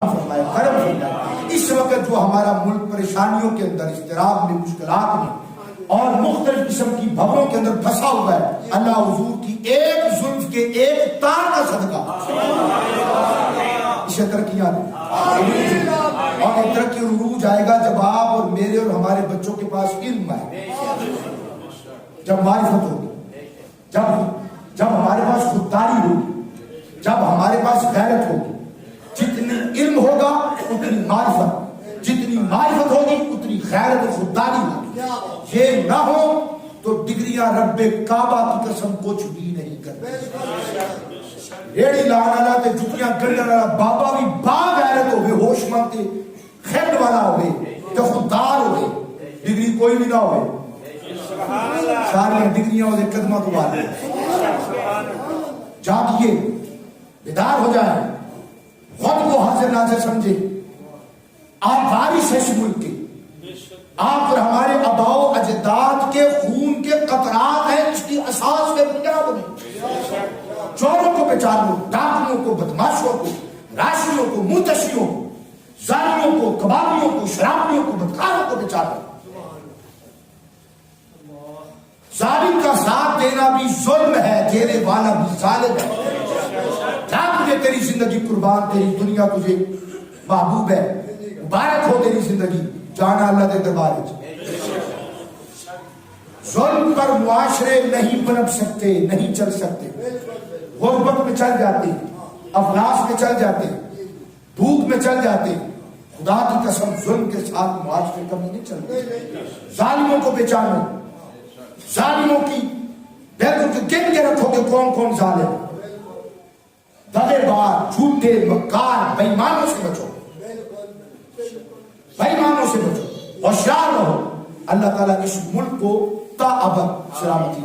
فرمائے، کرم فرمائے۔ اس وقت جو ہمارا ملک پریشانیوں کے اندر، اضطراب میں، مشکلات میں اور مختلف قسم کی بھوروں کے اندر پھنسا ہوا ہے، اللہ حضور کی ایک زلف کے ایک تار کا صدقہ اسے ترقیاں دے، اور ایک ترقی اور عروج آئے گا جب آپ اور میرے اور ہمارے بچوں کے پاس علم آئے، جب معرفت ہوگی، جب ہمارے پاس خودداری ہوگی، جب ہمارے پاس غیرت ہوگی۔ جتنی علم ہوگا اتنی معرفت، جتنی معرفت ہوگی اتنی غیرت و خودداری ہوگی۔ یہ نہ ہو تو ڈگریاں رب کعبہ کی قسم کچھ بھی نہیں کرتی۔ ریڑی لانا والا تے جتیاں گڑنے والا بابا بھی با غیرت ہوئے، ہوش مند تے خیرت والا ہوئے تے خوددار ہوئے، ڈگری کوئی بھی نہ ہوئے، ساری ڈگریاں ہوئے قدمہ تو آتے۔ جاگیے، بیدار ہو جائیں، خود کو حاضر ناظر سمجھے۔ آپ وارث ہیں اس ملک کے، آپ اور ہمارے آباء و اجداد کے خون کے قطرات ہیں، اس کی اساس کے بنیاد میں۔ چوروں کو پہچانو، ڈاکوؤں کو، بدماشوں کو، راشیوں کو، منتشیوں کو، ظالموں کو، کبابیوں کو، شرابیوں کو، بدکاروں کو پہچانو۔ ظالم کا ساتھ دینا بھی ظلم ہے، دینے والا بھی ظالم ہے۔ جا تجھے تیری زندگی قربان، تیری دنیا تجھے محبوب ہے، مبارک ہو تیری زندگی، جانا اللہ کے دربار میں۔ ظلم پر معاشرے نہیں پنپ سکتے، نہیں چل سکتے، غربت میں چل جاتے، افلاس میں چل جاتے، بھوک میں چل جاتے۔ خدا کی قسم ظلم کے ساتھ معاشرے کبھی نہیں چلتے۔ ظالموں کو پہچانو، ظالموں کی بالکل گن کے رکھو کہ کون کون ظالم، دغے بار، جھوٹے، مکار، بے ایمانوں سے بچو، بے ایمانوں سے بچو، ہوشیار رہو۔ اللہ تعالیٰ اس ملک کو تا ابد سلامتی